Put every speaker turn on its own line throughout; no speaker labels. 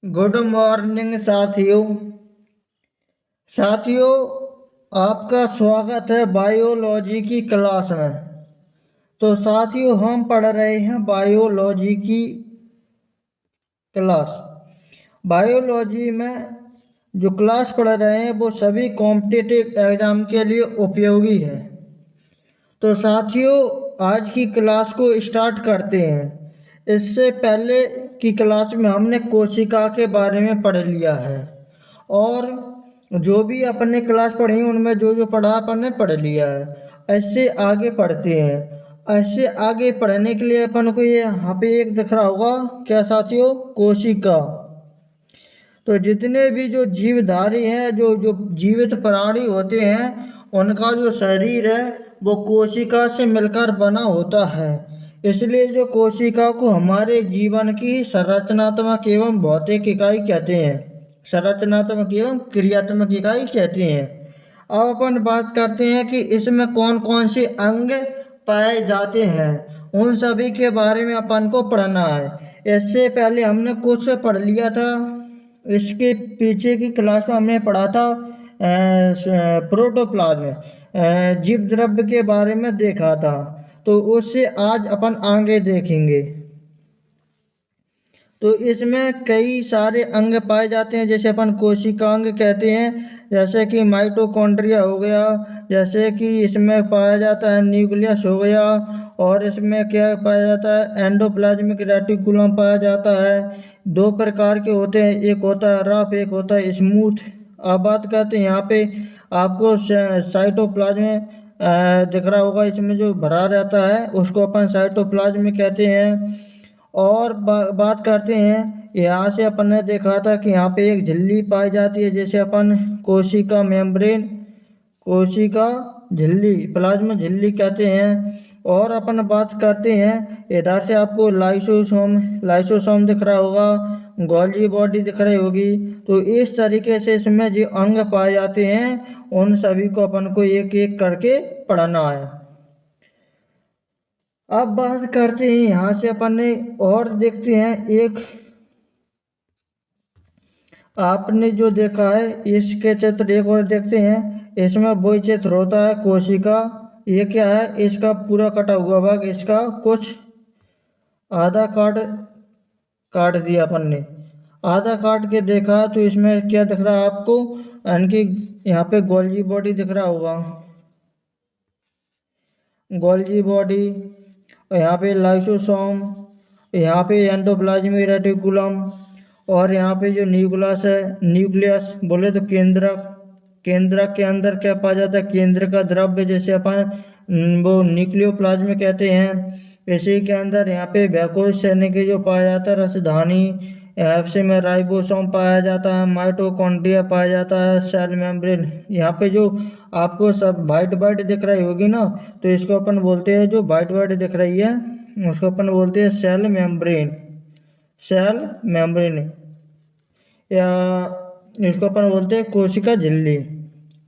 Good morning साथियों। साथियों, आपका स्वागत है बायोलॉजी की क्लास में। तो साथियों, हम पढ़ रहे हैं बायोलॉजी की क्लास। बायोलॉजी में जो क्लास पढ़ रहे हैं वो सभी कॉम्पिटिटिव एग्जाम के लिए उपयोगी है। तो साथियों, आज की क्लास को स्टार्ट करते हैं। इससे पहले की क्लास में हमने कोशिका के बारे में पढ़ लिया है और जो भी अपने क्लास पढ़ी उनमें जो जो पढ़ा अपन ने पढ़ लिया है। ऐसे आगे पढ़ते हैं। ऐसे आगे पढ़ने के लिए अपन को ये यहाँ पे एक दिख रहा होगा, क्या साथियों? कोशिका। तो जितने भी जो जीवधारी हैं, जो जो जीवित प्राणी होते हैं, उनका जो शरीर है वो कोशिका से मिलकर बना होता है। इसलिए जो कोशिका को हमारे जीवन की संरचनात्मक एवं भौतिक इकाई कहते हैं। संरचनात्मक एवं क्रियात्मक इकाई कहते हैं। अब अपन बात करते हैं कि इसमें कौन कौन से अंग पाए जाते हैं। उन सभी के बारे में अपन को पढ़ना है। इससे पहले हमने कुछ पढ़ लिया था। इसके पीछे की क्लास में हमने पढ़ा था प्रोटोप्लाज्म, जीव द्रव्य के बारे में देखा था। तो उससे आज अपन आगे देखेंगे। तो इसमें कई सारे अंग पाए जाते हैं, जैसे अपन कोशिकांग कहते हैं, जैसे कि माइटोकॉन्ड्रिया हो गया, जैसे कि इसमें पाया जाता है न्यूक्लियस हो गया, और इसमें क्या पाया जाता है? एंडोप्लाज्मिक रेटिकुलम पाया जाता है। दो प्रकार के होते हैं, एक होता है रफ, एक होता है स्मूथ। अब बात करते हैं यहाँ पे आपको साइटोप्लाज्म दिख रहा होगा, इसमें जो भरा रहता है उसको अपन साइटोप्लाज्म कहते हैं। और बात करते हैं, यहाँ से अपन ने देखा था कि यहाँ पे एक झिल्ली पाई जाती है, जैसे अपन कोशिका मेम्ब्रेन, कोशिका झिल्ली, प्लाज्मा झिल्ली कहते हैं। और अपन बात करते हैं, इधर से आपको लाइसोसोम, लाइसोसोम दिख रहा होगा, गोल्जी बॉडी दिख रही होगी। तो इस तरीके से इसमें जो अंग पाए जाते हैं उन सभी को अपन को एक एक करके पढ़ना है। अब बात करते हैं, यहाँ से अपन ने और देखते हैं, एक आपने जो देखा है इसके चित्र एक और देखते हैं। इसमें वही चित्र होता है कोशिका। ये क्या है? इसका पूरा कटा हुआ भाग, इसका कुछ आधा काट दिया अपन ने। आधा काट के देखा तो इसमें क्या दिख रहा है आपको? इनकी यहाँ पे गोल्जी बॉडी दिख रहा होगा, गोल्जी बॉडी। और यहाँ पे लाइसोसोम, यहाँ पे एंडोप्लाज्मिक रेटिकुलम, और यहाँ पे जो न्यूक्लियस है, न्यूक्लियस बोले तो केंद्रक। केंद्रक के अंदर क्या पाया जाता है? केंद्र का द्रव्य, जैसे अपन वो न्यूक्लियोप्लाज्म कहते हैं। इसी के अंदर यहाँ पे वैकोश यानी कि जो पाया जाता है रसधानी, एफसी में राइबोसोम पाया जाता है, माइटोकॉन्ड्रिया पाया जाता है, सेल मेम्ब्रेन। यहाँ पे जो आपको सब वाइट वाइट दिख रही होगी ना, तो इसको अपन बोलते हैं, जो वाइट वाइट दिख रही है उसको अपन बोलते हैं सेल मेम्ब्रेन। सेल मेम्ब्रेन, या इसको अपन बोलते हैं कोशिका झिल्ली।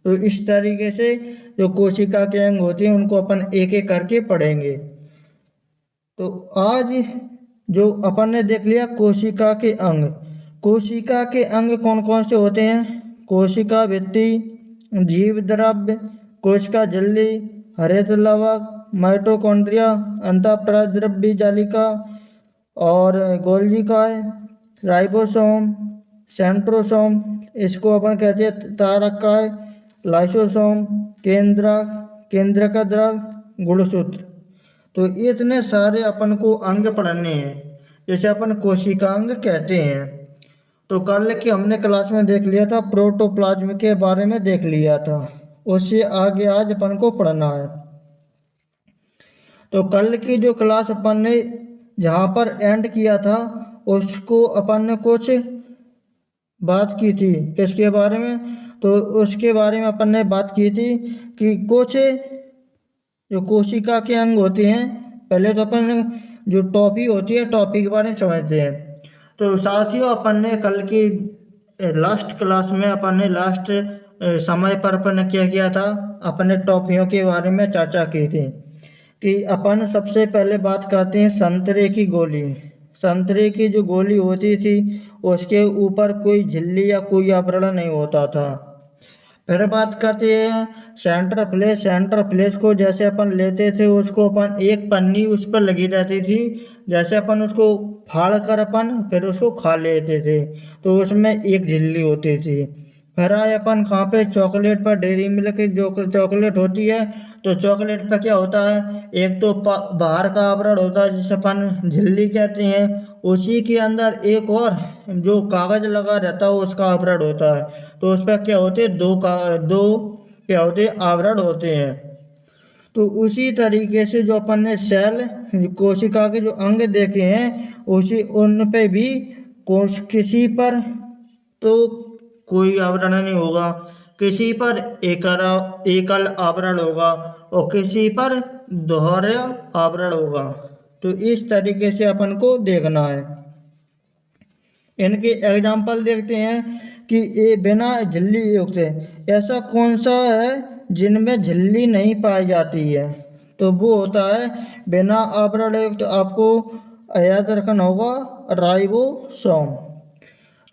तो इस तरीके से जो कोशिका के अंग होते हैं उनको अपन एक एक करके पढ़ेंगे। तो आज जो अपन ने देख लिया कोशिका के अंग। कोशिका के अंग कौन कौन से होते हैं? कोशिका भित्ति, जीव द्रव्य, कोशिका झिल्ली, हरित लवक, माइटोकॉन्ड्रिया, अंतःप्राद्रव्य जालिका और गोल्जी काय, राइबोसोम, सेंट्रोसोम, इसको अपन कहते हैं तारक काय, लाइसोसोम, केंद्रक द्रव्य, गुणसूत्र। तो इतने सारे अपन को अंग पढ़ने हैं, जैसे अपन कोशिकांग कहते हैं। तो कल की हमने क्लास में देख लिया था, प्रोटोप्लाज्म के बारे में देख लिया था। उससे आगे आज अपन को पढ़ना है। तो कल की जो क्लास अपन ने जहाँ पर एंड किया था उसको अपन ने कुछ बात की थी, किसके बारे में? तो उसके बारे में अपन ने बात की थी कि कुछ जो कोशिका के अंग होते हैं, पहले तो अपन जो टॉपी होती है टॉपी के बारे में समझते हैं। तो साथियों, अपन ने कल की लास्ट क्लास में अपन ने लास्ट समय पर अपन ने क्या किया था? अपने टॉपियों के बारे में चर्चा की थी कि अपन सबसे पहले बात करते हैं संतरे की गोली। संतरे की जो गोली होती थी उसके ऊपर कोई झिल्ली या कोई आवरण नहीं होता था। फिर बात करते हैं सेंटर प्लेस। सेंटर प्लेस को जैसे अपन लेते थे, उसको अपन एक पन्नी उस पर लगी रहती थी, जैसे अपन उसको फाड़ कर अपन फिर उसको खा लेते थे, तो उसमें एक झिल्ली होती थी। फिर आए अपन कहाँ पे, चॉकलेट पर। डेयरी मिल्क जो चॉकलेट होती है, तो चॉकलेट पे क्या होता है, एक तो बाहर का आवरण होता है जिसे अपन झिल्ली कहते हैं, उसी के अंदर एक और जो कागज लगा रहता है उसका आवरण होता है। तो उस पर क्या होते हैं, दो क्या होते हैं, आवरण होते हैं। तो उसी तरीके से जो अपन ने सेल कोशिका के जो अंग देखे हैं, उसी उन पे भी किसी पर तो कोई आवरण नहीं होगा, किसी पर एकल आवरण होगा और किसी पर दोहरा आवरण होगा। तो इस तरीके से अपन को देखना है। इनके एग्जाम्पल देखते हैं कि ये बिना झिल्ली युक्त है। ऐसा कौन सा है जिनमें झिल्ली नहीं पाई जाती है, तो वो होता है बिना आवरण युक्त। आपको याद रखना होगा राइबोसोम।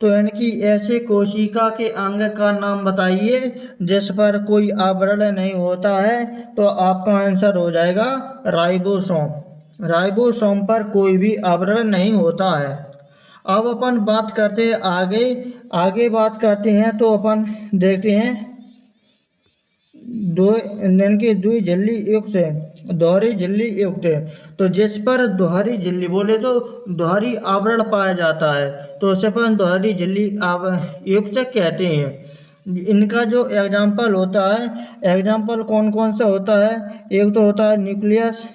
तो इनकी ऐसे कोशिका के अंग का नाम बताइए जिस पर कोई आवरण नहीं होता है, तो आपका आंसर हो जाएगा राइबोसोम। राइबोसोम पर कोई भी आवरण नहीं होता है। अब अपन बात करते हैं आगे। आगे बात करते हैं तो अपन देखते हैं दो इनकी दुई झिल्ली युक्त है, दोहरी झिल्ली युक्त है। तो जिस पर दोहरी झिल्ली बोले तो दोहरी आवरण पाया जाता है, तो उसे अपन दोहरी झिल्ली युक्त कहते हैं। इनका जो एग्जाम्पल होता है, एग्जाम्पल कौन कौन सा होता है, एक तो होता है न्यूक्लियस,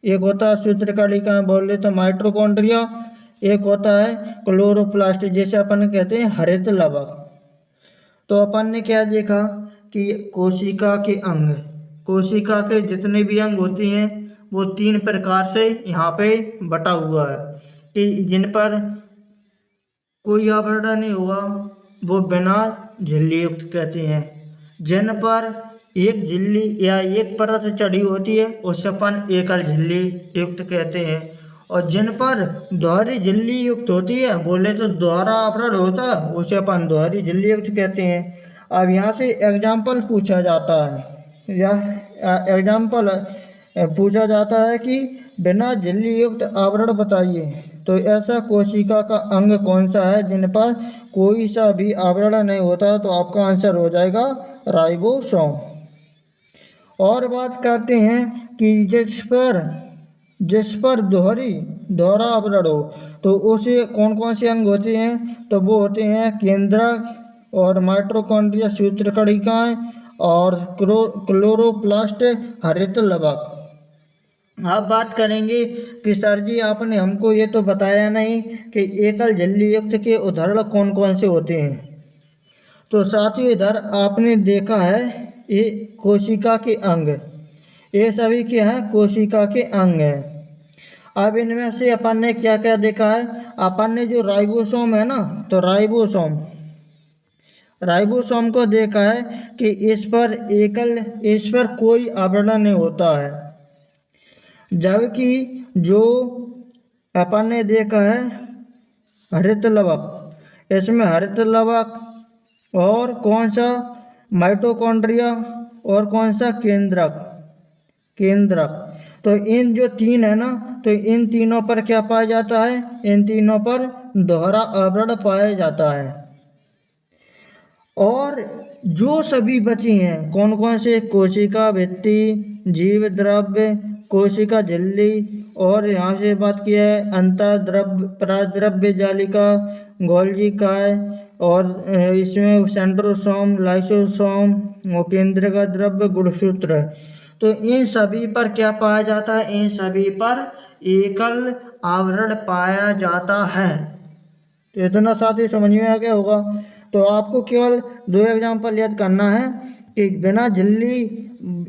एक होता है सूत्रकणिका बोले तो माइटोकॉन्ड्रिया, एक होता है क्लोरोप्लास्ट जिसे अपन कहते हैं हरित लवक। तो अपन ने क्या देखा कि कोशिका के अंग, कोशिका के जितने भी अंग होते हैं वो तीन प्रकार से यहाँ पे बटा हुआ है, कि जिन पर कोई आवरण नहीं होगा वो बिना झिल्ली युक्त कहते हैं। जिन पर एक झिल्ली या एक परत चढ़ी होती है उसे अपन एकल झिल्ली युक्त कहते हैं। और जिन पर दोहरी झिल्ली युक्त होती है बोले तो दोहरा आवरण होता है, उसे अपन दोहरी झिल्ली युक्त कहते हैं। अब यहाँ से एग्जाम्पल पूछा जाता है, या एग्जाम्पल पूछा जाता है कि बिना झिल्ली युक्त आवरण बताइए। तो ऐसा कोशिका का अंग कौन सा है जिन पर कोई सा भी आवरण नहीं होता, तो आपका आंसर हो जाएगा राइबोसोम। और बात करते हैं कि जिस पर दोहरा आवरण हो, तो उसे कौन कौन से अंग होते हैं, तो वो होते हैं केंद्रक और माइटोकॉन्ड्रिया सूत्रकणिकाएं और क्लोरोप्लास्ट हरित लवक। आप बात करेंगे कि सर जी आपने हमको ये तो बताया नहीं कि एकल झिल्ली युक्त के उदाहरण कौन कौन से होते हैं। तो साथियों इधर आपने देखा है ये कोशिका के अंग, ये सभी क्या है, कोशिका के अंग हैं। अब इनमें से अपन ने क्या क्या देखा है, अपन ने जो राइबोसोम है ना, तो राइबोसोम को देखा है कि इस पर कोई आवरण नहीं होता है। जबकि जो अपन ने देखा है हरित लवक, इसमें हरित लवक और कौन सा माइटोकॉन्ड्रिया और कौन सा केंद्रक। तो इन जो तीन है ना, तो इन तीनों पर क्या पाया जाता है, इन तीनों पर दोहरा आवरण पाया जाता है। और जो सभी बची हैं कौन कौन से, कोशिका भित्ति, जीव द्रव्य, कोशिका झिल्ली, और यहाँ से बात की है अंतःद्रव्य पराद्रव्य जालिका, गोल्जी काय, और इसमें सेंट्रोसोम, लाइसोसोम और केंद्र का द्रव्य गुणसूत्र। तो इन सभी पर क्या पाया जाता है, इन सभी पर एकल आवरण पाया जाता है। तो इतना साथी समझ में आ गया होगा। तो आपको केवल दो एग्जाम्पल याद करना है कि बिना झिल्ली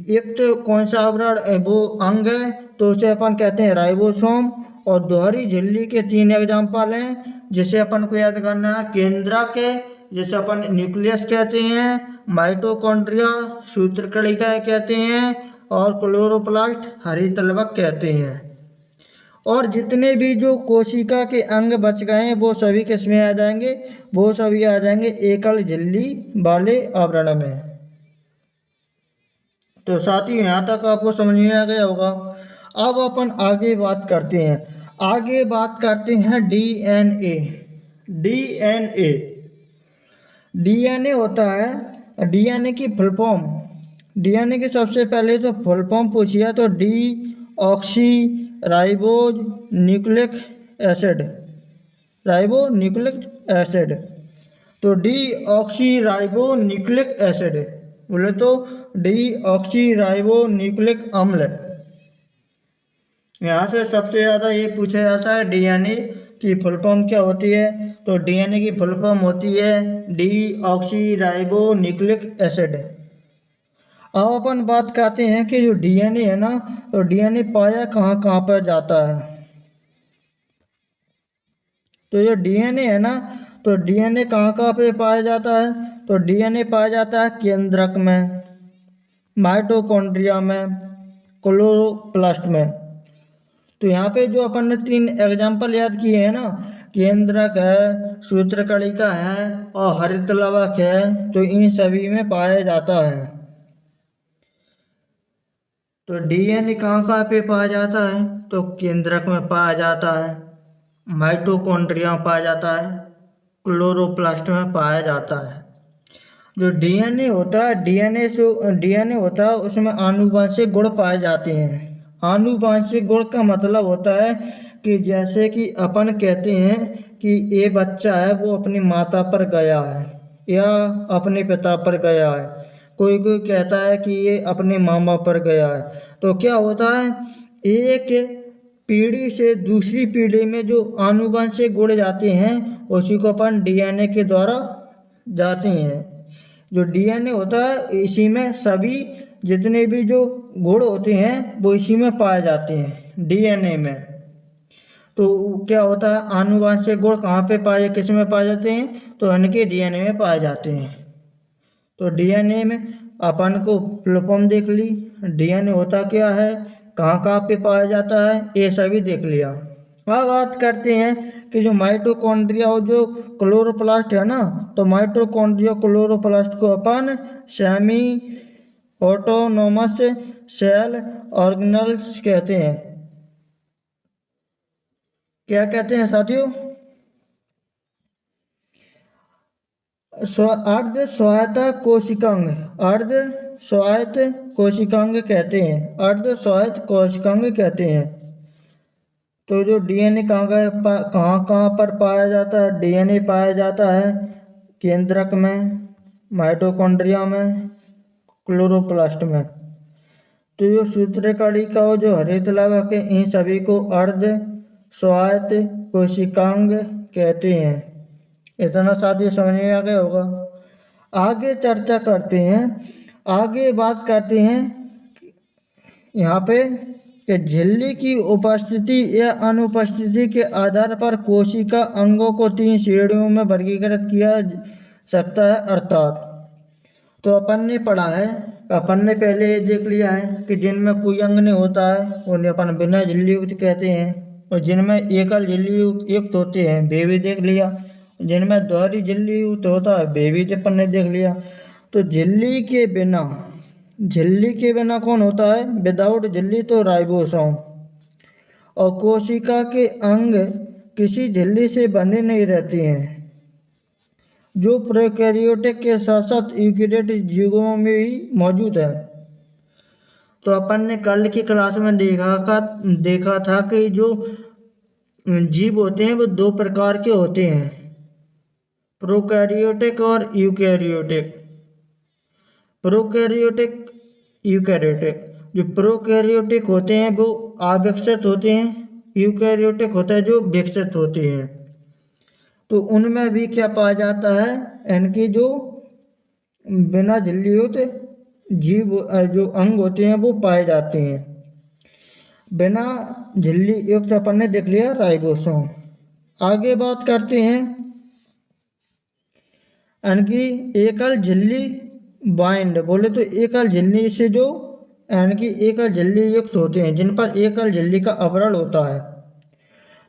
युक्त कौन सा आवरण वो अंग है, तो उसे अपन कहते हैं राइबोसोम। और दोहरी झिल्ली के तीन एग्जाम्पल हैं जिसे अपन को याद करना है, केंद्रक है जिसे अपन न्यूक्लियस कहते हैं, माइटोकॉन्ड्रिया सूत्रकणिका कहते हैं, और क्लोरोप्लास्ट हरित लवक कहते हैं। और जितने भी जो कोशिका के अंग बच गए हैं वो सभी किस में आ जाएंगे, वो सभी आ जाएंगे एकल झिल्ली वाले आवरण में। तो साथियों यहाँ तक आपको समझ में आ गया होगा। अब अपन आगे बात करते हैं, आगे बात करते हैं डीएनए। डीएनए डीएनए होता है, डीएनए की फुल फॉर्म, डीएनए की सबसे पहले तो फुल फॉर्म पूछिए तो D oxy ribose nucleic acid, ribo nucleic acid. तो D oxy ribo nucleic acid बोले तो डी ऑक्सी राइबो न्यूक्लिक अम्ल। यहाँ से सबसे ज़्यादा ये पूछा जाता है डीएनए की फुल फॉर्म क्या होती है, तो डीएनए की फुल फॉर्म होती है D oxy ribo nucleic acid. अब अपन बात करते हैं कि जो डीएनए है ना, तो डीएनए पाया कहाँ कहाँ पर जाता है। तो जो डीएनए है ना, तो डीएनए कहाँ कहाँ पे पाया जाता है, तो डीएनए पाया जाता है केंद्रक में, माइटोकॉन्ड्रिया में, क्लोरोप्लास्ट में। तो यहाँ पे जो अपन ने 3 एग्जाम्पल याद किए हैं ना, केंद्रक है, सूत्रकणिका है और हरित लवक है, तो इन सभी में पाया जाता है। तो डीएनए कहाँ कहाँ पे पाया जाता है, तो केंद्रक में पाया जाता है, माइटोकॉन्ड्रिया में पाया जाता है, क्लोरोप्लास्ट में पाया जाता है। जो डीएनए होता है, डीएनए होता है उसमें आनुवंशिक गुण पाए जाते हैं। आनुवंशिक गुण का मतलब होता है कि जैसे कि अपन कहते हैं कि ये बच्चा है वो अपनी माता पर गया है या अपने पिता पर गया है, कोई कोई कहता है कि ये अपने मामा पर गया है। तो क्या होता है, एक पीढ़ी से दूसरी पीढ़ी में जो आनुवंशिक गुण जाते हैं उसी को अपन डीएनए के द्वारा जाते हैं। जो डीएनए होता है इसी में सभी जितने भी जो गुण होते हैं वो इसी में पाए जाते हैं डीएनए में। तो क्या होता है, आनुवंशिक गुण कहाँ पे पाए, किस में पाए जाते हैं, तो इनके डीएनए में पाए जाते हैं। तो डीएनए में अपन को फुल फॉर्म देख ली, डीएनए होता क्या है, कहाँ कहाँ पे पाया जाता है, ये सभी देख लिया। अब बात करते हैं कि जो माइटोकॉन्ड्रिया और जो क्लोरोप्लास्ट है ना, तो माइटोकॉन्ड्रिया क्लोरोप्लास्ट को अपन सेमी ऑटोनोमस सेल ऑर्गेनल्स कहते हैं। क्या कहते हैं साथियों, अर्ध स्वायत्त कोशिकांग, अर्ध स्वायत्त कोशिकांग कहते हैं, अर्ध स्वायत्त कोशिकांग कहते हैं। तो जो डीएनए कहाँ कहाँ पर पाया जाता है, डीएनए पाया जाता है केंद्रक में, माइटोकॉन्ड्रिया में, क्लोरोप्लास्ट में। तो जो सूत्रकणिका और जो हरित लवक है इन सभी को अर्ध स्वायत्त कोशिकांग कहते हैं। इतना साथियों समझ में आ गया होगा। आगे चर्चा करते हैं, आगे बात करते हैं यहाँ पे कि झिल्ली की उपस्थिति या अनुपस्थिति के आधार पर कोशिका अंगों को 3 श्रेणियों में वर्गीकृत किया सकता है। अर्थात तो अपन ने पढ़ा है, अपन ने पहले ये देख लिया है कि जिनमें कोई अंग नहीं होता है उन्हें अपन बिना झिल्ली युक्त कहते हैं, और जिनमें एकल झिल्ली युक्त होते हैं वे भी देख लिया, जिनमें दोहरी झिल्ली युक्त होता है वे भी अपन ने देख लिया। तो झिल्ली के बिना कौन होता है, विदाउट झिल्ली तो राइबोसोम। और कोशिका के अंग किसी झिल्ली से बंधे नहीं रहते हैं, जो प्रोकैरियोटिक के साथ साथ यूकेरियोटिक जीवों में भी मौजूद है। तो अपन ने कल की क्लास में देखा था कि जो जीव होते हैं वो 2 प्रकार के होते हैं, प्रोकैरियोटिक और यूकेरियोटिक। प्रोकैरियोटिक यूकेरियोटिक, जो प्रोकैरियोटिक होते हैं वो अविकसित होते हैं, यूकेरियोटिक होता है जो विकसित होते हैं। तो उनमें भी क्या पाया जाता है, इनकी जो बिना झिल्ली युक्त जीव जो अंग होते हैं वो पाए जाते हैं। बिना झिल्ली युक्त अपन ने देख लिया राइबोसोम। आगे बात करते हैं इनकी एकल झिल्ली बाइंड, बोले तो एकल झिल्ली से जो इनकी एकल झिल्ली युक्त होते हैं, जिन पर एकल झिल्ली का आवरण होता है।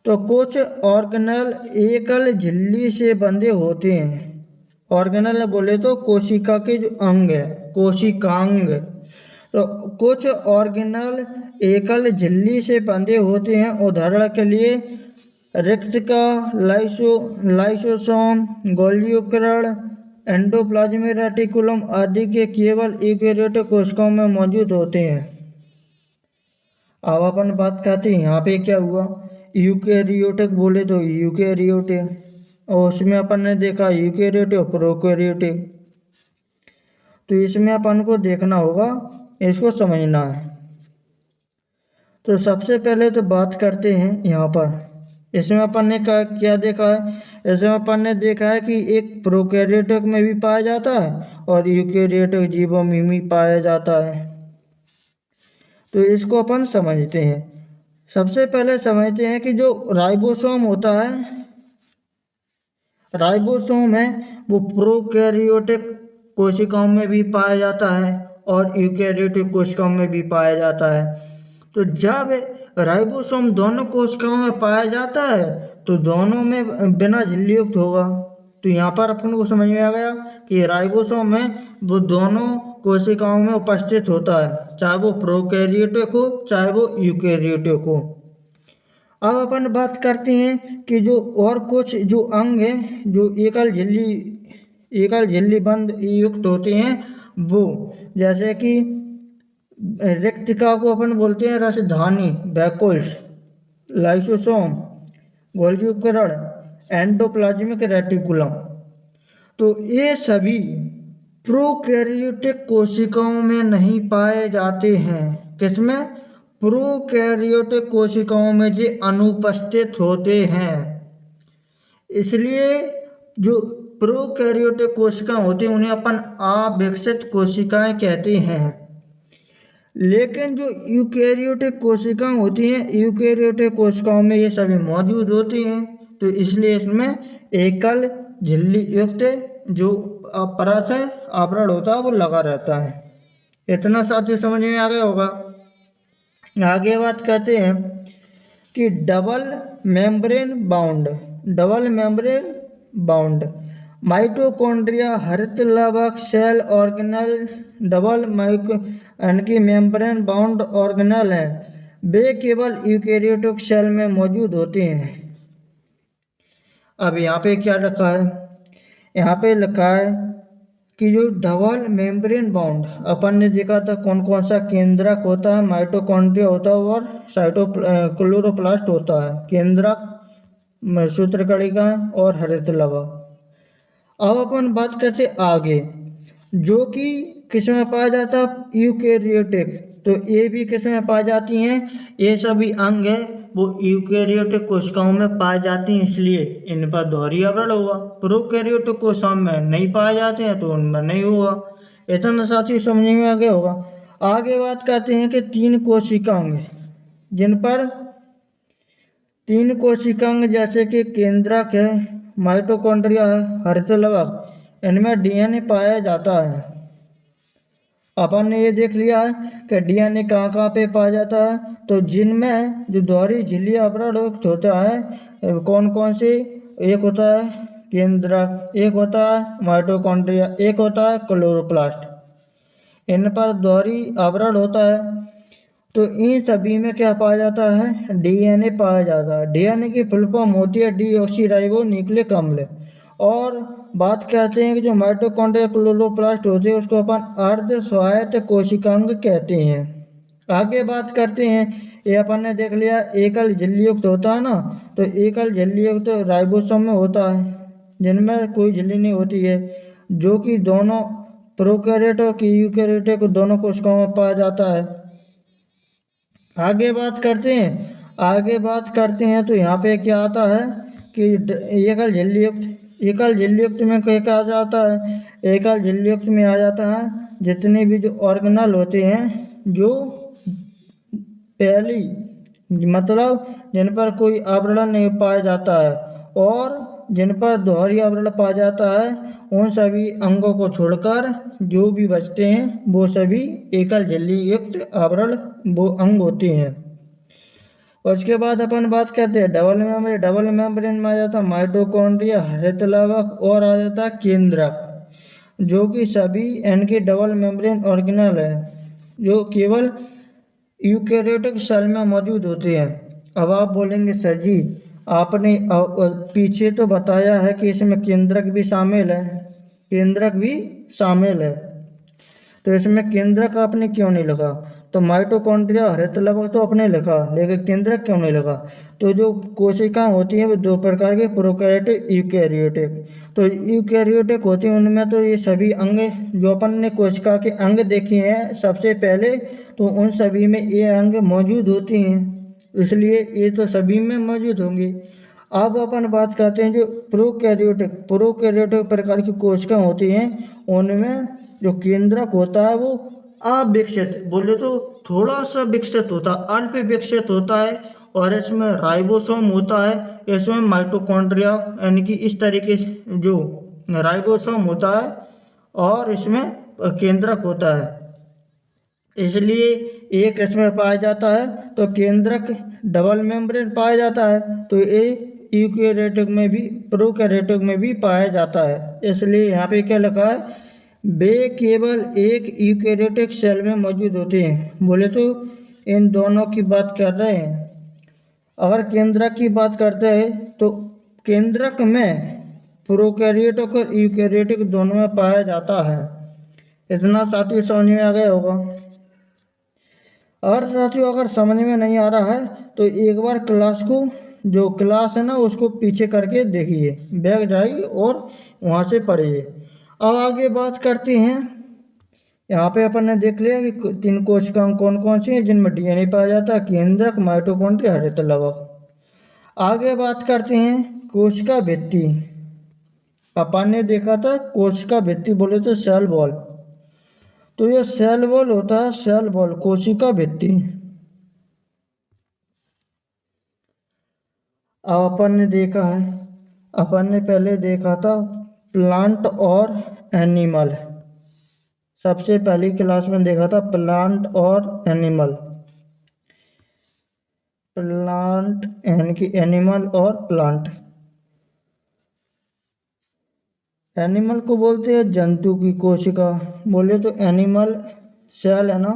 तो कुछ ऑर्गेनल एकल झिल्ली से बंधे होते हैं। ऑर्गेनल बोले तो कोशिका के जो अंग है, कोशिकांग। तो कुछ ऑर्गेनल एकल झिल्ली से बंधे होते हैं। उदाहरण के लिए रेक्टिका, लाइसोसोम, गोल्गी उपकरण, एंडोप्लाज्मिक रेटिकुलम आदि के केवल यूकेरियोटिक कोशिकाओं में मौजूद होते हैं। अब अपन बात करते हैं यहाँ पे क्या हुआ। यूकेरियोटिक बोले तो यूकेरियोटिक, और उसमें अपन ने देखा यूकेरियोटिक और प्रोकैरियोटिक। तो इसमें अपन को देखना होगा, इसको समझना है। तो सबसे पहले तो बात करते हैं यहाँ पर। इसमें अपन ने क्या देखा है, इसमें अपन ने देखा है कि एक प्रोकैरियोटिक में भी पाया जाता है और यूकेरियोटिक जीवों में भी पाया जाता है। तो इसको अपन समझते हैं। सबसे पहले समझते हैं कि जो राइबोसोम होता है, राइबोसोम है वो प्रोकैरियोटिक कोशिकाओं में भी पाया जाता है और यूकेरियोटिक कोशिकाओं में भी पाया जाता है। तो जब राइबोसोम दोनों कोशिकाओं में पाया जाता है तो दोनों में बिना झिल्ली युक्त होगा। तो यहाँ पर अपन को समझ में आ गया कि राइबोसोम में वो दोनों कोशिकाओं में उपस्थित होता है, चाहे वो प्रोकैरियोटिक हो चाहे वो यूकेरियोटिक हो। अब अपन बात करते हैं कि जो और कुछ जो अंग हैं जो एकल झिल्ली बंद युक्त होते हैं, वो जैसे कि रेक्टिका को अपन बोलते हैं रसधानी, वैकुल्स, लाइसोसोम, गोल्गी उपकरण, एंडोप्लाज्मिक रेटिकुलम। तो ये सभी प्रोकैरियोटिक कोशिकाओं में नहीं पाए जाते हैं। किसमें? प्रोकैरियोटिक कोशिकाओं में ये अनुपस्थित होते हैं। इसलिए जो प्रोकैरियोटिक कोशिकाएं होती हैं उन्हें अपन अविकसित कोशिकाएं कहते हैं। लेकिन जो यूकेरियोटिक कोशिकाएं होती हैं, यूकेरियोटिक कोशिकाओं में ये सभी मौजूद होती हैं। तो इसलिए इसमें एकल झिल्ली युक्त जो परत है, आवरण होता है, वो लगा रहता है। इतना साथियों समझ में आ गया होगा। आगे बात करते हैं कि डबल मेम्ब्रेन बाउंड माइटोकॉन्ड्रिया, हरित लवक, सेल ऑर्गेनल डबल यानी मेम्ब्रेन बाउंड ऑर्गेनल हैं। वे केवल यूकेरियोटिक सेल में मौजूद होते हैं। अब यहाँ पे क्या रखा है, यहाँ पे लिखा है कि जो डबल मेम्ब्रेन बाउंड अपन ने देखा था कौन कौन सा केंद्रक होता है, माइटोकॉन्ड्रिया होता है और क्लोरोप्लास्ट होता है। केंद्रक सूत्रकणिका और हरित लवक। अब अपन बात करते आगे, जो कि किस में पाया जाता है, यूकेरियोटिक। तो ये भी किस में पाई जाती हैं, ये सभी अंग है वो यूकेरियोटिक कोशिकाओं में पाए जाती हैं, इसलिए इन पर दोहरी आवरण होगा। प्रोकैरियोटिक कोशिकाओं में नहीं पाए जाते हैं तो उनमें नहीं होगा। इतना साथी समझने में आ गया होगा। आगे बात करते हैं कि तीन कोशिकांग, जिन पर तीन कोशिकांग जैसे कि केंद्रक है, माइटोकॉन्ड्रिया है, हरित लवक, इनमें डीएनए पाया जाता है। अपन ने ये देख लिया है कि डीएनए कहाँ कहाँ पे पाया जाता है। तो जिनमें जो दोहरी झिल्ली आवरण होता है कौन कौन से, एक होता है केंद्रक, एक होता है माइटोकॉन्ड्रिया, एक होता है क्लोरोप्लास्ट। इन पर दोहरी आवरण होता है। तो इन सभी में क्या पाया जाता है, डीएनए पाया जाता है। डीएनए की फुल फॉर्म होती है डीऑक्सीराइबो न्यूक्लिक अम्ल। और बात करते हैं कि जो माइटोकॉन्ड्रिया क्लोरोप्लास्ट होते हैं उसको अपन अर्ध स्वायत्त कोशिकांग कहते हैं। आगे बात करते हैं, ये अपन ने देख लिया एकल झिल्ली युक्त होता है ना, तो एकल झिल्ली युक्त राइबोसोम में होता है जिनमें कोई झिल्ली नहीं होती है, जो कि दोनों प्रोकैरियोट और यूकेरियोटिक दोनों कोशिकाओं में पाया जाता है। आगे बात करते हैं तो यहाँ पे क्या आता है कि एकल झिल्ली युक्त में क्या कहा जाता है, एकल झिल्ली युक्त में आ जाता है जितने भी जो ऑर्गेनल होते हैं जो पहली मतलब जिन पर कोई आवरण नहीं पाया जाता है और जिन पर दोहरी आवरण पाया जाता है, उन सभी अंगों को छोड़कर जो भी बचते हैं वो सभी एकल झिल्ली युक्त आवरण वो अंग होते हैं। उसके बाद अपन बात करते हैं डबल मेम्ब्रेन। डबल मेम्ब्रेन में आ जाता है माइटोकॉन्ड्रिया, हरित लवक और आ जाता है केंद्रक, जो कि सभी इनके डबल मेम्ब्रेन ऑर्गेनल है जो केवल यूकेरियोटिक सेल में मौजूद होते हैं। अब आप बोलेंगे सर जी आपने पीछे तो बताया है कि इसमें केंद्रक भी शामिल है, केंद्रक भी शामिल है, तो इसमें केंद्रक आपने क्यों नहीं लिखा? तो माइटोकॉन्ड्रिया, हरित लवक तो अपने लिखा, लेकिन केंद्रक क्यों नहीं लिखा? तो जो कोशिकाएं होती हैं वो दो प्रकार के, प्रोकैरियोटिक, यूकैरियोटिक। तो यूकैरियोटिक होती हैं उनमें तो ये सभी अंग जो अपन ने कोशिका के अंग देखे हैं सबसे पहले, तो उन सभी में ये अंग मौजूद होते हैं, इसलिए ये तो सभी में मौजूद होंगे। अब अपन बात करते हैं जो प्रोकैरियोटिक, प्रोकैरियोटिक प्रकार की कोशिकाएं होती हैं उनमें जो केंद्रक होता है वो अविकसित, बोले तो थोड़ा सा विकसित होता है, अल्प विकसित होता है, और इसमें राइबोसोम होता है, इसमें माइटोकॉन्ड्रिया यानी कि इस तरीके से जो राइबोसोम होता है और इसमें केंद्रक होता है, इसलिए एक इसमें पाया जाता है। तो केंद्रक डबल मेम्ब्रेन पाया जाता है, तो ये यूकैरियोटिक में भी, प्रोकैरियोटिक में भी पाया जाता है, इसलिए यहाँ पे क्या लिखा है, वे केवल एक यूकैरियोटिक सेल में मौजूद होते हैं। बोले तो इन दोनों की बात कर रहे हैं। अगर केंद्रक की बात करते हैं तो केंद्रक में प्रोकैरियोटिक और यूकैरियोटिक दोनों में पाया जाता है। इतना साथियों समझ में आ गया होगा। और साथियों अगर समझ में नहीं आ रहा है तो एक बार क्लास को, जो क्लास है ना उसको पीछे करके देखिए, बैग जाइए और वहाँ से पढ़िए। अब आगे बात करते हैं। यहाँ पे अपन ने देख लिया कि तीन कोशिकाएं कौन कौन सी हैं जिनमें डीएनए पाया जाता है, केंद्रक, माइटोकॉन्ड्रिया, हरित लवक। आगे बात करते हैं कोशिका भित्ति। अपन ने देखा था कोशिका भित्ति बोले तो सेल वॉल, तो ये सेल वॉल होता है, सेल वॉल कोशिका भित्ति। अब अपन ने देखा है, अपन ने पहले देखा था प्लांट और एनिमल, सबसे पहली क्लास में देखा था प्लांट और एनिमल, प्लांट यानी कि एनिमल और प्लांट। एनिमल को बोलते हैं जंतु की कोशिका, बोले तो एनिमल सेल है ना,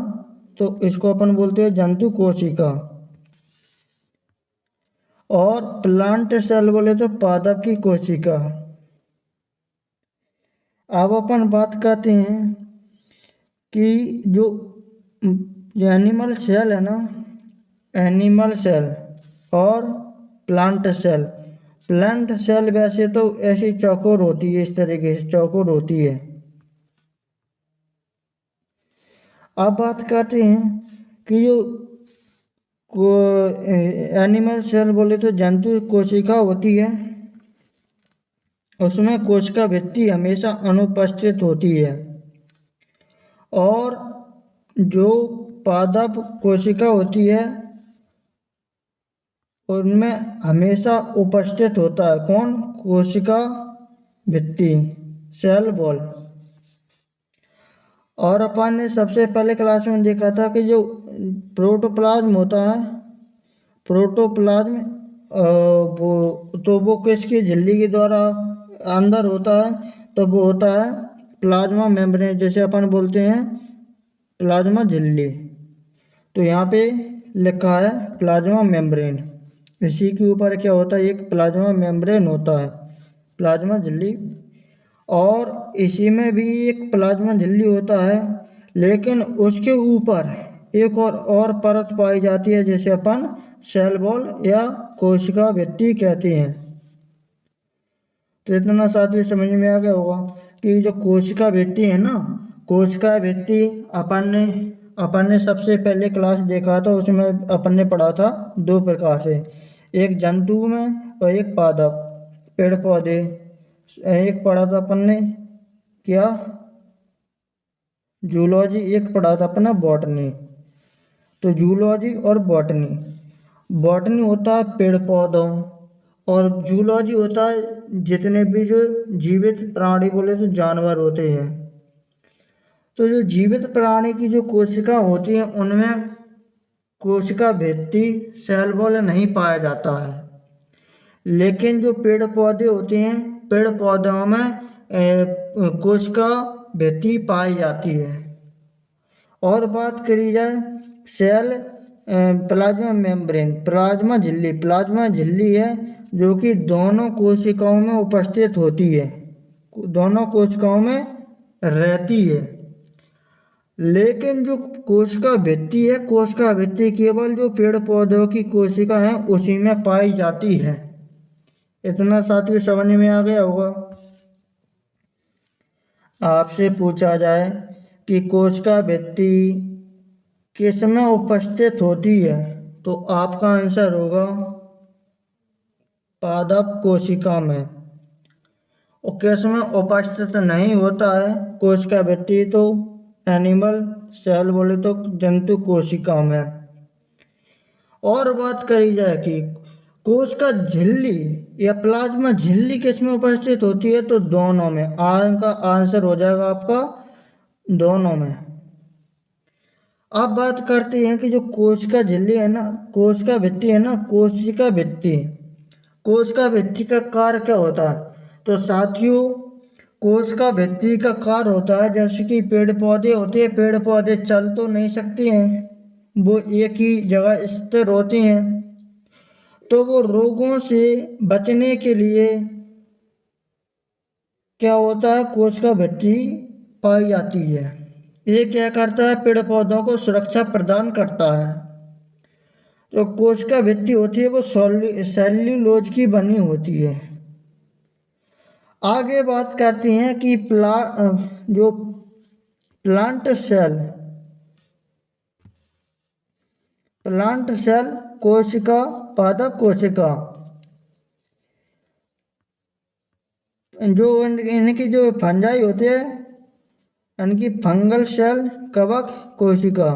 तो इसको अपन बोलते हैं जंतु कोशिका। और प्लांट सेल बोले तो पादप की कोशिका। अब अपन बात करते हैं कि जो एनिमल सेल है ना, एनिमल सेल और प्लांट सेल। प्लांट सेल वैसे तो ऐसी चौकोर होती है, इस तरीके से चौकोर होती है। अब बात करते हैं कि जो एनिमल सेल बोले तो जंतु कोशिका होती है, उसमें कोशिका भित्ति हमेशा अनुपस्थित होती है, और जो पादप कोशिका होती है उनमें हमेशा उपस्थित होता है कौन, कोशिका भित्ति, सेल वॉल। और अपन ने सबसे पहले क्लास में देखा था कि जो प्रोटोप्लाज्म होता है, प्रोटोप्लाज्म वो किसकी झिल्ली के द्वारा अंदर होता है, तो वो होता है प्लाज्मा मेम्ब्रेन, जैसे अपन बोलते हैं प्लाज्मा झिल्ली। तो यहाँ पे लिखा है प्लाज्मा मेम्ब्रेन, इसी के ऊपर क्या होता है, एक प्लाज्मा मेम्ब्रेन होता है, प्लाज्मा झिल्ली। और इसी में भी एक प्लाज्मा झिल्ली होता है, लेकिन उसके ऊपर एक और परत पाई जाती है जिसे अपन सेल वॉल या कोशिका भित्ति कहते हैं। तो इतना साथियों समझ में आ गया होगा कि जो कोशिका भित्ति है ना, कोशिका भित्ति अपन ने सबसे पहले क्लास देखा था, उसमें अपन ने पढ़ा था दो प्रकार से, एक जंतु में और एक पादप, पेड़ पौधे। एक पढ़ा था अपन ने क्या, जूलॉजी, एक पढ़ा था अपना बॉटनी। तो जूलॉजी और बॉटनी, बॉटनी होता है पेड़ पौधों, और जूलॉजी होता है जितने भी जो जीवित प्राणी बोले तो जानवर होते हैं। तो जो जीवित प्राणी की जो कोशिका होती है उनमें कोशिका भित्ति सेल वॉल नहीं पाया जाता है। लेकिन जो पेड़ पौधे होते हैं, पेड़ पौधों में कोशिका भित्ति पाई जाती है। और बात करी जाए सेल प्लाज्मा मेम्ब्रेन, प्लाज्मा झिल्ली है जो कि दोनों कोशिकाओं में उपस्थित होती है, दोनों कोशिकाओं में रहती है। लेकिन जो कोशिका भित्ति है, कोशिका भित्ति केवल जो पेड़ पौधों की कोशिका है उसी में पाई जाती है। इतना साथियों समझ में आ गया होगा। आपसे पूछा जाए कि कोशिका भित्ति किस में उपस्थित होती है, तो आपका आंसर होगा पादप कोशिका में। और किस में उपस्थित नहीं होता है कोशिका भित्ति, तो एनिमल सेल बोले तो जंतु कोशिका में। और बात करी जाए कि कोशिका झिल्ली या प्लाज्मा झिल्ली किस में उपस्थित होती है, तो दोनों में। का आंसर हो जाएगा आपका दोनों में। अब बात करते हैं कि जो कोशिका झिल्ली है ना, कोशिका भित्ति है ना, कोशिका भित्ति का कार्य क्या होता है, तो साथियों कोशिका भित्ति का कार्य होता है जैसे कि पेड़ पौधे होते हैं, पेड़ पौधे चल तो नहीं सकते हैं, वो एक ही जगह स्थिर होते हैं, तो वो रोगों से बचने के लिए क्या होता है, कोशिका भित्ति पाई जाती है। ये क्या करता है, पेड़ पौधों को सुरक्षा प्रदान करता है। जो कोशिका भित्ति होती है वो सेल्यूलोज की बनी होती है। आगे बात करते हैं कि जो प्लांट सेल कोशिका, पादप कोशिका, जो इनकी जो फंजाई होते हैं, इनकी फंगल सेल कवक कोशिका,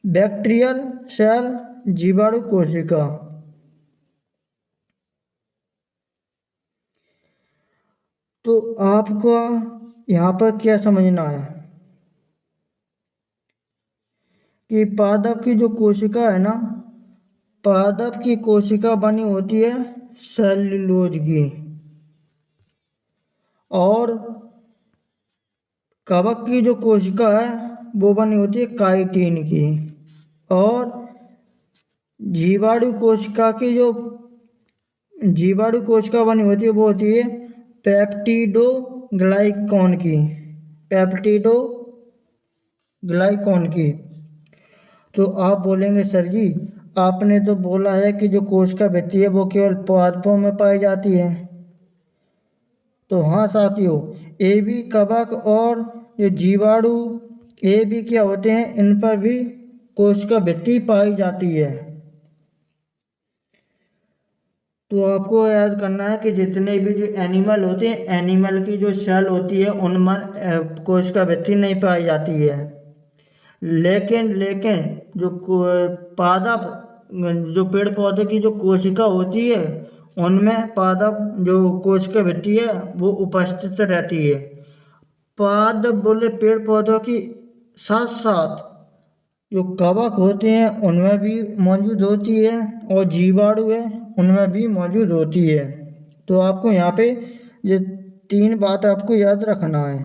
बैक्टीरियल सेल जीवाणु कोशिका। तो आपको यहाँ पर क्या समझना है कि पादप की जो कोशिका है ना, पादप की कोशिका बनी होती है सेल्यूलोज की, और कवक की जो कोशिका है वो बनी होती है काइटिन की, और जीवाणु कोशिका बनी होती है वो होती है पेप्टिडोग्लाइकॉन की। तो आप बोलेंगे सर जी आपने तो बोला है कि जो कोशिका भित्ति है वो केवल पादपों में पाई जाती है। तो हाँ साथियों, ये भी कवक और ये जीवाणु ये भी क्या होते हैं, इन पर भी कोशिका भित्ति पाई जाती है। तो आपको याद करना है कि जितने भी जो एनिमल होते हैं, एनिमल की जो सेल होती है उनमें कोशिका भित्ति नहीं पाई जाती है। लेकिन जो पादप, जो पेड़ पौधे की जो कोशिका होती है उनमें पादप जो कोशिका भित्ति है वो उपस्थित रहती है। पादप बोले पेड़ पौधों की साथ साथ जो कवक होते हैं उनमें भी मौजूद होती है, और जीवाणु है उनमें भी मौजूद होती है। तो आपको यहाँ पे ये 3 बात आपको याद रखना है।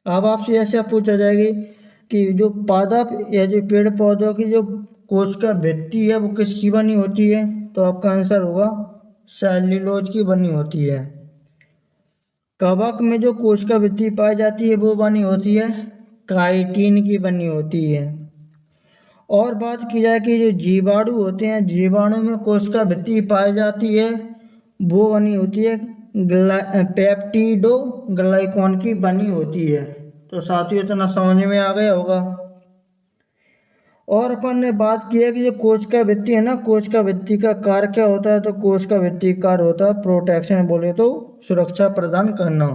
अब आपसे ऐसा पूछा जाएगी कि जो पादप या जो पेड़ पौधों की जो कोशिका भित्ति है वो किसकी बनी होती है, तो आपका आंसर होगा सेल्यूलोज की बनी होती है। कवक में जो कोशिका भित्ति पाई जाती है वो बनी होती है काइटिन की बनी होती है। और बात की जाए कि जो जीवाणु होते हैं, जीवाणु में कोशिका भित्ति पाई जाती है वो बनी होती है पेप्टिडोग्लाइकॉन की बनी होती है। तो साथियों इतना समझ में आ गया होगा। और अपन ने बात की है कि जो कोशिका भित्ति है ना, कोशिका भित्ति का कार्य क्या होता है, तो कोशिका भित्ति का कार्य होता है प्रोटेक्शन, बोले तो सुरक्षा प्रदान करना।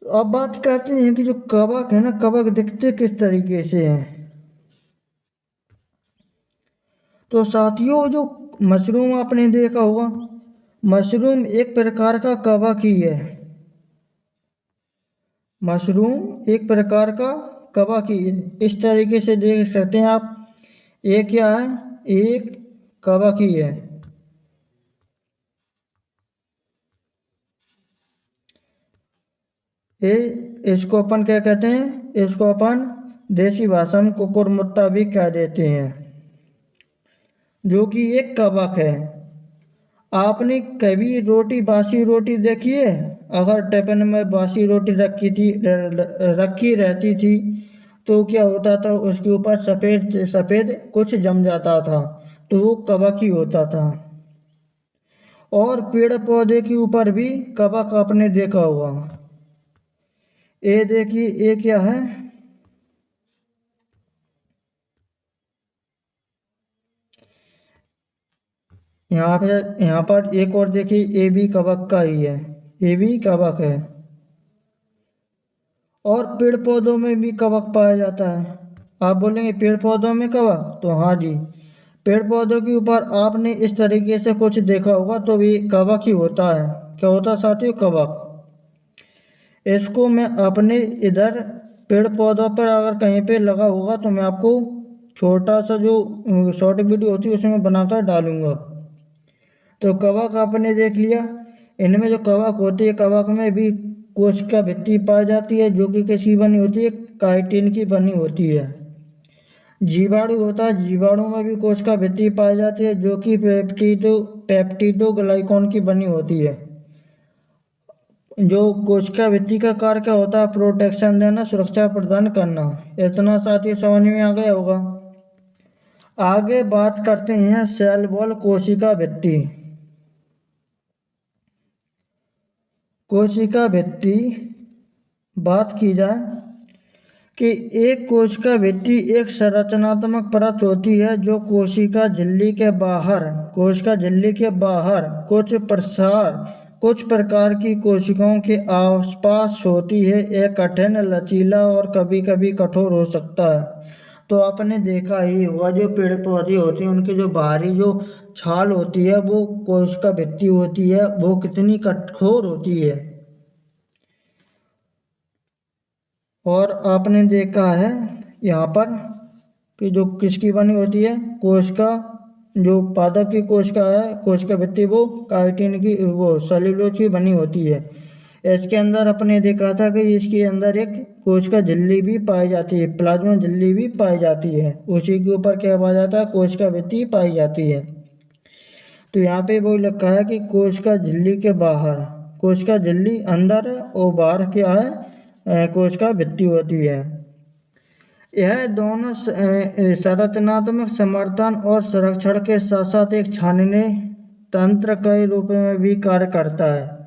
तो अब बात करते हैं कि जो कवक है ना, कवक दिखते किस तरीके से हैं। तो साथियों जो मशरूम आपने देखा होगा, मशरूम एक प्रकार का कवक ही है। मशरूम एक प्रकार का कवक ही है। इस तरीके से देख सकते हैं आप, ये क्या है, एक कवक ही है। ये इसको अपन क्या कहते हैं, इसको अपन देसी भाषा में कुकुरमुत्ता भी कह देते हैं, जो कि एक कवक है। आपने कभी रोटी, बासी रोटी देखी है? अगर टिफिन में बासी रोटी रखी रहती थी तो क्या होता था, उसके ऊपर सफ़ेद सफ़ेद कुछ जम जाता था, तो वो कवक ही होता था। और पेड़ पौधे के ऊपर भी कवक आपने देखा होगा। ये देखिए, ये क्या है, यहाँ पर एक और देखिए, ये भी कवक का ही है, ये भी कवक है। और पेड़ पौधों में भी कवक पाया जाता है। आप बोलेंगे पेड़ पौधों में कवक, तो हाँ जी, पेड़ पौधों के ऊपर आपने इस तरीके से कुछ देखा होगा, तो भी कवक ही होता है। क्या होता है साथियों? कवक। इसको मैं अपने इधर पेड़ पौधों पर अगर कहीं पे लगा होगा तो मैं आपको छोटा सा जो शॉर्ट वीडियो होती है उसमें बनाकर डालूंगा। तो कवक आपने देख लिया। इनमें जो कवक होती है, कवक में भी कोशिका भित्ति पाई जाती है, जो कि किसकी बनी होती है? काइटिन की बनी होती है। जीवाणु होता है, जीवाणु में भी कोशिका भित्ति पाई जाती है, जो कि पेप्टिडोग्लाइकॉन की बनी होती है। जो कोशिका भित्ति का कार्य क्या होता है? प्रोटेक्शन देना, सुरक्षा प्रदान करना। इतना साथी समझ में आ गया होगा। आगे बात करते हैं सेल वॉल कोशिका भित्ति। कोशिका भित्ति बात की जाए कि एक कोशिका भित्ति एक संरचनात्मक परत होती है जो कोशिका झिल्ली के बाहर, कोशिका झिल्ली के बाहर कुछ प्रकार की कोशिकाओं के आसपास होती है। यह कठिन, लचीला और कभी कभी कठोर हो सकता है। तो आपने देखा ही होगा, जो पेड़ पौधे होते हैं उनके जो बाहरी जो छाल होती है, वो कोशिका भित्ति होती है, वो कितनी कठोर होती है। और आपने देखा है यहाँ पर कि जो किसकी बनी होती है, कोशिका, जो पादप की कोशिका है, कोशिका भित्ति, वो काइटिन की, वो सेल्यूलोज की बनी होती है। इसके अंदर अपने देखा था कि इसके अंदर एक कोशिका झिल्ली भी पाई जाती है, प्लाज्मा झिल्ली भी पाई जाती है। उसी के ऊपर क्या पाया जाता है? कोशिका भित्ति पाई जाती है। तो यहाँ पे वो लिखा है कि कोशिका झिल्ली के बाहर, कोशिका झिल्ली अंदर और बाहर क्या है? कोशिका भित्ति होती है। यह दोनों संरचनात्मक समर्थन और संरक्षण के साथ साथ एक छानने तंत्र के रूप में भी कार्य करता है।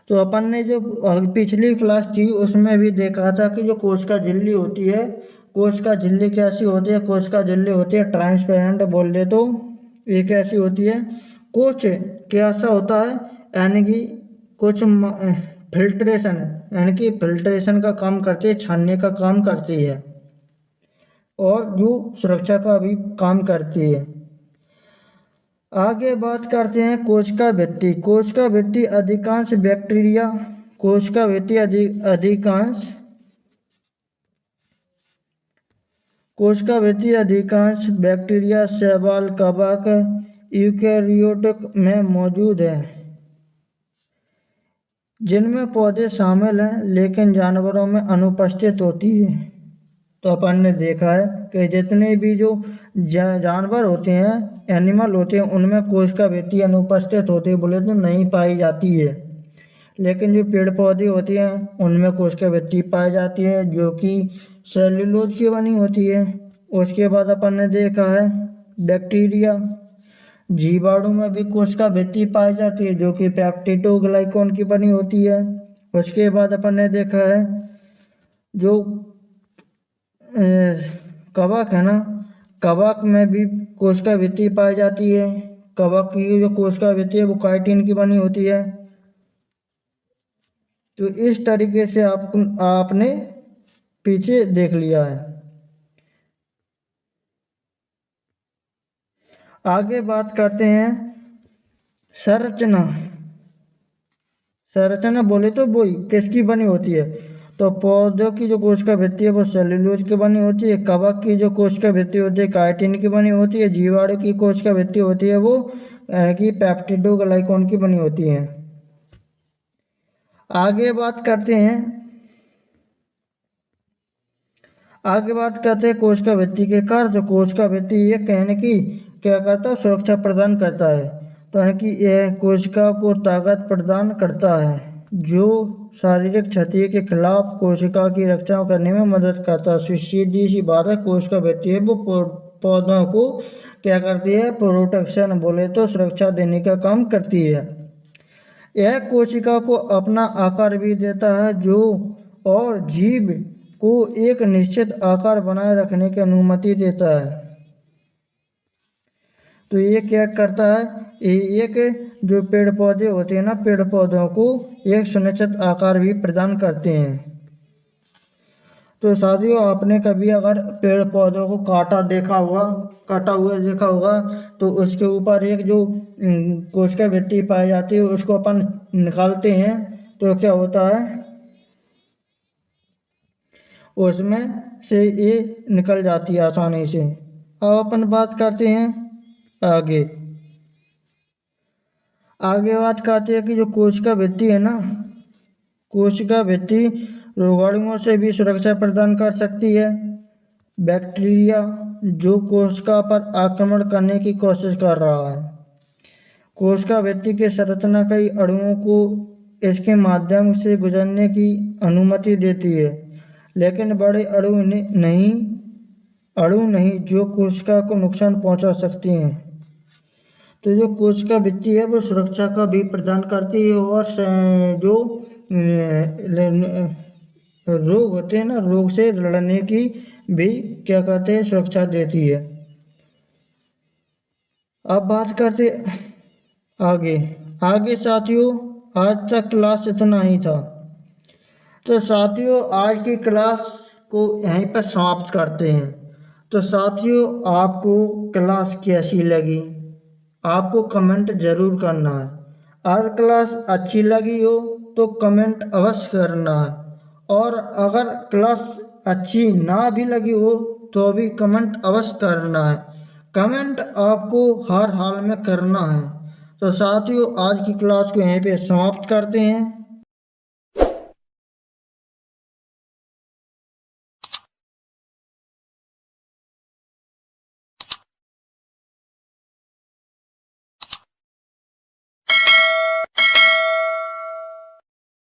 तो अपन ने जो पिछली क्लास थी उसमें भी देखा था कि जो कोशिका झिल्ली होती है, कोशिका झिल्ली कैसी होती है? कोशिका झिल्ली होती है ट्रांसपेरेंट, बोल दे तो ये कैसी होती है? कुछ कैसा होता है, यानी कि कुछ फिल्ट्रेशन, यानी कि फिल्ट्रेशन का काम करती है, छानने का काम करती है, और जो सुरक्षा का भी काम करती है। आगे बात करते हैं कोशिका भित्ति। कोशिका भित्ति अधिकांश बैक्टीरिया, कोशिका भित्ति अधिकांश कोशिका भित्ति अधिकांश बैक्टीरिया, शैवाल, कवक, यूकेरियोटिक में मौजूद है, जिनमें पौधे शामिल हैं, लेकिन जानवरों में अनुपस्थित होती है। तो अपन ने देखा है कि जितने भी जो जानवर होते हैं, एनिमल होते हैं, उनमें कोशिका भित्ति अनुपस्थित होती है, बोले तो नहीं पाई जाती है। लेकिन जो पेड़ पौधे होते हैं उनमें कोशिका भित्ति पाई जाती है, जो कि सेल्यूलोज की बनी होती है। उसके बाद अपन ने देखा है बैक्टीरिया, जीवाणु में भी कोशिका भित्ति पाई जाती है, जो कि पेप्टिडोग्लाइकॉन की बनी होती है। उसके बाद अपन ने देखा है जो कवक है ना, कवक में भी कोशिका भित्ति पाई जाती है। कवक की जो कोशिका भित्ति है वो काइटिन की बनी होती है। तो इस तरीके से आपने पीछे देख लिया है। आगे बात करते हैं संरचना। संरचना बोले तो वही किसकी बनी होती है? तो पौधों की जो कोशिका भित्ति है वो सेल्यूलोज की बनी होती है, कवक की जो कोशिका भित्ति होती है काइटिन की बनी होती है, जीवाणु की कोशिका भित्ति होती है वो कि पेप्टिडोग्लाइकॉन की बनी होती है। आगे बात करते हैं कोशिका भित्ति के कार्य। तो कोशिका भित्ति ये कहने की क्या करता है, सुरक्षा प्रदान करता है। तो है कि यह कोशिका को ताकत प्रदान करता है जो शारीरिक क्षति के खिलाफ कोशिका की रक्षा करने में मदद करता है। सीधी सी बात है, कोशिका भित्ति है वो पौधों को क्या करती है, प्रोटेक्शन बोले तो सुरक्षा देने का काम करती है। यह कोशिका को अपना आकार भी देता है जो और जीव को एक निश्चित आकार बनाए रखने की अनुमति देता है। तो ये क्या करता है, एक जो पेड़ पौधे होते हैं ना, पेड़ पौधों को एक सुनिश्चित आकार भी प्रदान करते हैं। तो साथियों, आपने कभी अगर पेड़ पौधों को काटा हुआ देखा होगा तो उसके ऊपर एक जो कोशिका भित्ति पाई जाती है उसको अपन निकालते हैं तो क्या होता है, उसमें से ये निकल जाती है आसानी से। अब अपन बात करते हैं आगे बात करते हैं कि जो कोशिका भित्ति है ना, कोशिका भित्ति रोगाणुओं से भी सुरक्षा प्रदान कर सकती है। बैक्टीरिया जो कोशिका पर आक्रमण करने की कोशिश कर रहा है, कोशिका भित्ति के संरचना कई अणुओं को इसके माध्यम से गुजरने की अनुमति देती है, लेकिन बड़े अणु नहीं जो कोशिका को नुकसान पहुंचा सकती हैं। तो जो कोशिका भित्ति है वो सुरक्षा का भी प्रदान करती है और जो रोग होते हैं ना, रोग से लड़ने की भी क्या कहते हैं, सुरक्षा देती है। अब बात करते आगे साथियों, आज तक क्लास इतना ही था। तो साथियों, आज की क्लास को यहीं पर समाप्त करते हैं। तो साथियों, आपको क्लास कैसी लगी आपको कमेंट ज़रूर करना है। अगर क्लास अच्छी लगी हो तो कमेंट अवश्य करना है, और अगर क्लास अच्छी ना भी लगी हो तो भी कमेंट अवश्य करना है। कमेंट आपको हर हाल में करना है। तो साथियों, आज की क्लास को यहीं पे समाप्त करते हैं।